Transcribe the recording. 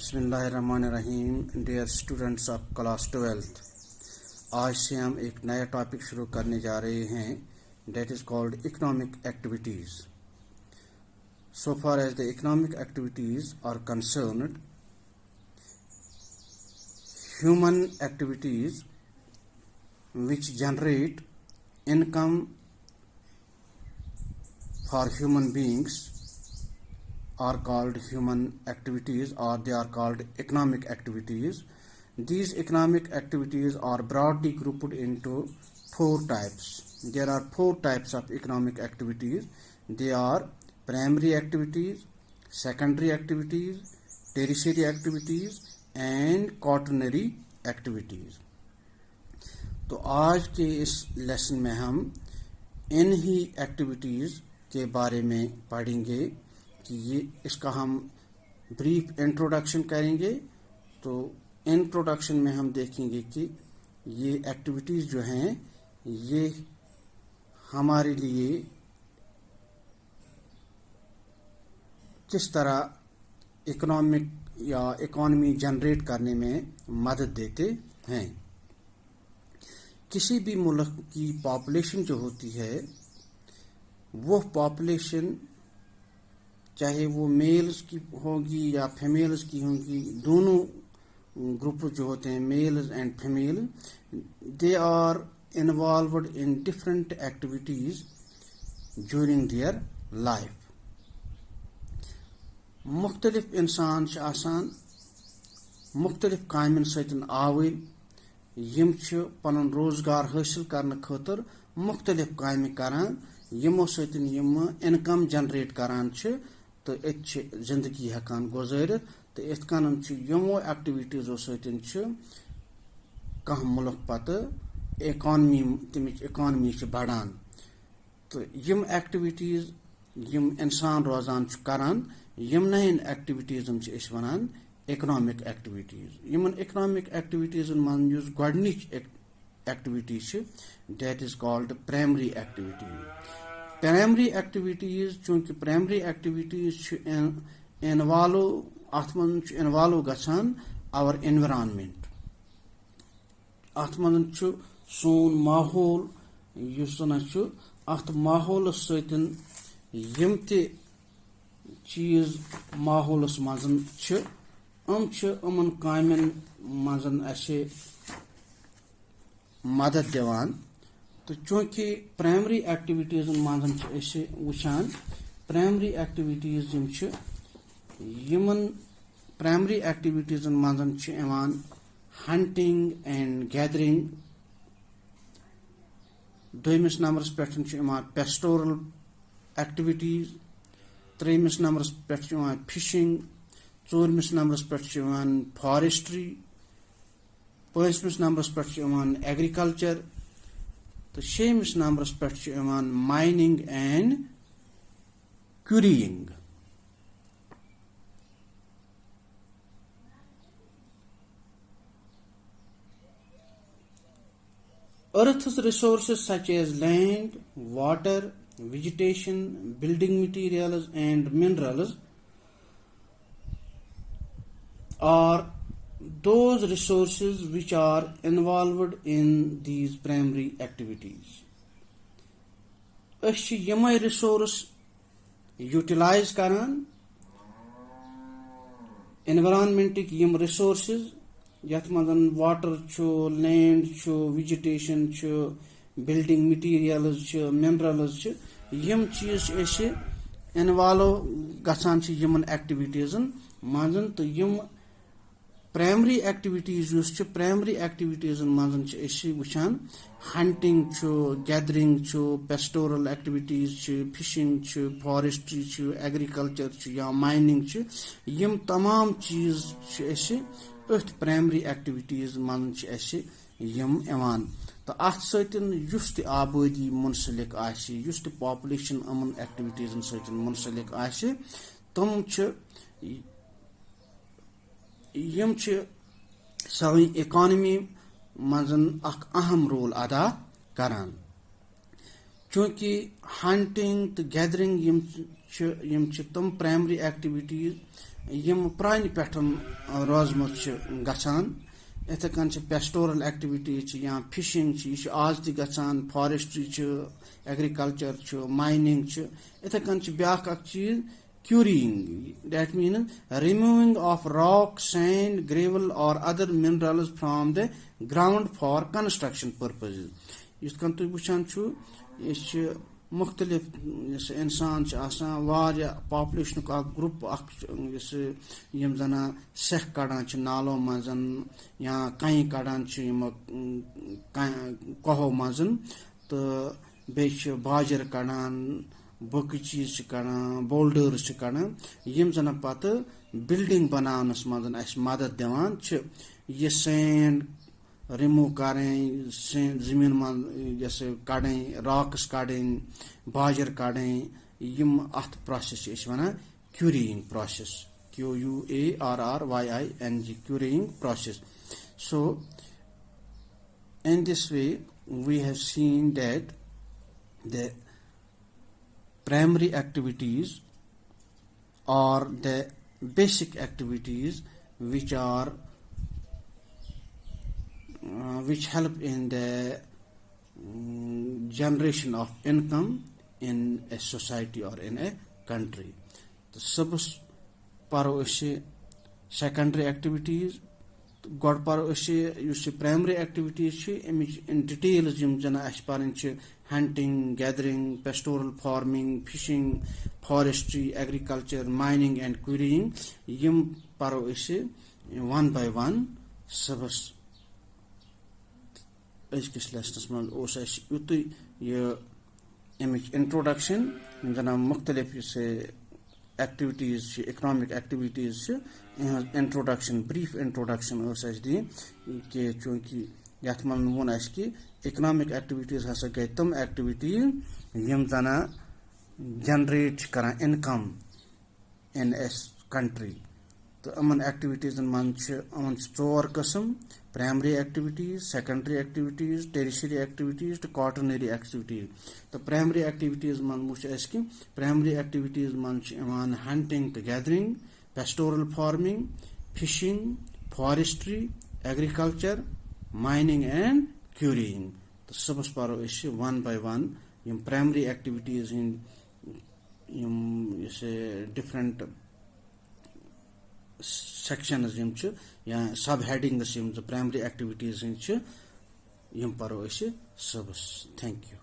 बिस्मिल्लाहिर्रहमानिर्रहीम। Dear students of class 12th, आज से हम एक नया टॉपिक शुरू करने जा रहे हैं, that is called economic activities. So far as the economic activities are concerned, human activities which generate income for human beings are called human activities, or they are called economic activities. These economic activities are broadly grouped into four types. There are four types of economic activities. They are primary activities, secondary activities, tertiary activities and quaternary activities. तो आज के इस lesson में हम इन ही activities के बारे में पढ़ेंगे कि ये इसका हम ब्रीफ इंट्रोडक्शन करेंगे। तो इंट्रोडक्शन में हम देखेंगे कि ये एक्टिविटीज़ जो हैं ये हमारे लिए किस तरह इकोनॉमिक या इकॉनमी जनरेट करने में मदद देते हैं। किसी भी मुल्क की पॉपुलेशन जो होती है वो पॉपुलेशन चाहे वो मेल्स की होगी या फीमेल्स की होगी, दोनों ग्रुप जो होते हैं males and female, they are involved in different activities during their life. मुख्तलिफ इंसान आसान मुख्तलिफ कामन सतन आविल यम पन रोजगार हासिल करने खतर मुख्तलिफ काम करान, यमो सतन यम इनकम जनरेट करान तो इत जिंदगी हेकान गुजारित। तो इत कन यमो एक्टिविटीज़ों सतन कह मुल्क पत इकॉनमी तमिच इकॉनमी बढ़ान। तो यम एक्टिविटीज़ यम इंसान रोजान करान, यमन एक्टिविटीज़न वनान इकोनॉमिक एक्टिविटीज़। यमन इकोनॉमिक एक्टिविटीज़न मन युस गोडनिच activities that is called primary activities. Primary activities चूँकि प्राइमरी एक्टिविटीज़ इन्वॉल्व अथ मन इन्वॉल्व गसान आवर एनवायरनमेंट। अथ मन सोन माहौल युस अथ माहौल सतन यम ते चीज़ माहौलस मजन अमन कामन मजन असे मदद दिवान। तो चूँकि प्राइमरी एक्टिविटीज़ मजन वुचान प्राइमरी एक्टिविटीज़ यमन प्राइमरी एक्टिविटीज़ मजन हंटिंग एंड गैदरिंग, दोमिस नंबरस पे पेस्टोरल एक्टिविटीज़, त्रेमिस नंबरस पे फिशिंग, चौरमिस नंबरस पे फॉरेस्ट्री, पांचमिस नंबरस पे एग्रीकल्चर, तो शेमिस नंबरस पे mining and quarrying. Earth's resources such as land, water, vegetation, building materials and minerals are those resources which are involved in these primary activities. अस यमय रिसोर्स यूटिलाइज करान एनवायरनमेंटिक यम रिसोर्सेज यथ मजन water land vegetation building materials minerals यम चीज involve गसान यमन एक्टिविटीजन मजन। तो यम प्राइमरी एक्टिविटीज प्राइमरी एक्टिविटीजन मजन वुचान hunting gathering pastoral activities fishing forestry agriculture या माइनिंग यम तमाम चीज अथ प्राइमरी एक्टिविटीज मजन यम इवान। तो अथ सतन युस त आबादी मुंसलिक आसि, युस त पॉपुलेशन अमन एक्टिविटीजन सतन मुंसलिक आसि, तम यम सारी इकॉनमी मजन अख अहम रोल अदा करान। चूँकि हंटिंग तो गैदरिंग यम तम प्राइमरी एक्टिविटीज यम प्रान पेठन रोजमत गछान इथे कन पेस्टोरल एक्टिविटीज या फिशिंग यह आज तक गछान फॉरेस्ट्री एग्रीकल्चर माइनिंग इथे कन ब्याख चीज quarrying that mean removing of rock sand gravel और other minerals from the ground for construction purposes इस कन तुम वुचान यह मुख्तलिफ इंसान पॉपुलेशन ग्रुप यम जना सेख कड़ान नालों मजन या कई कड़ान कहो मजन तो बे बाजर कड़ान बक चीज कड़ान बोल्डर्स कड़ान यम जना पत बिल्डिंग बनानस मजन मदद दिवान यह सैंड रिमूव करें जमीन मन जैसे कड़ें रॉक्स कड़ें बाजर कड़ें यम अथ प्रोसेस वन quarrying process QUARRYING quarrying process so in this way we have seen that the primary activities और the basic activities which help in the generation of income in a society or in a country. The subs paro secondary activities god paro primary activities in details jim jana asparin hunting, gathering, pastoral farming, fishing, forestry, agriculture, mining and quarrying yim paro one by one subs अजकिस lessons मन युत introduction जना मुख्तलिफ activities economic activities introduction brief introduction दी कि चूंकि यथ मन वोन कि इकनॉमिक एक्टिविटीज हसा गई तम एक्टिविटीज यम जना जनरेट करान इनकम इन ए कंट्री तो अमन एक्टिविटीजन मन चोर कस्म primary activities secondary activities tertiary activities तो क्वार्टरनरी एक्टिविटीज तो प्राइमरी एक्टिविटीज मन वो कि प्राइमरी एक्टिविटीज मन हंटिंग तो gathering pastoral farming fishing forestry agriculture mining and quarrying तो सबस परो वन बाय वन यम primary activities in different sections या सब headings प्राइमरी एक्टिविटीज यम परो सबस थैंक यू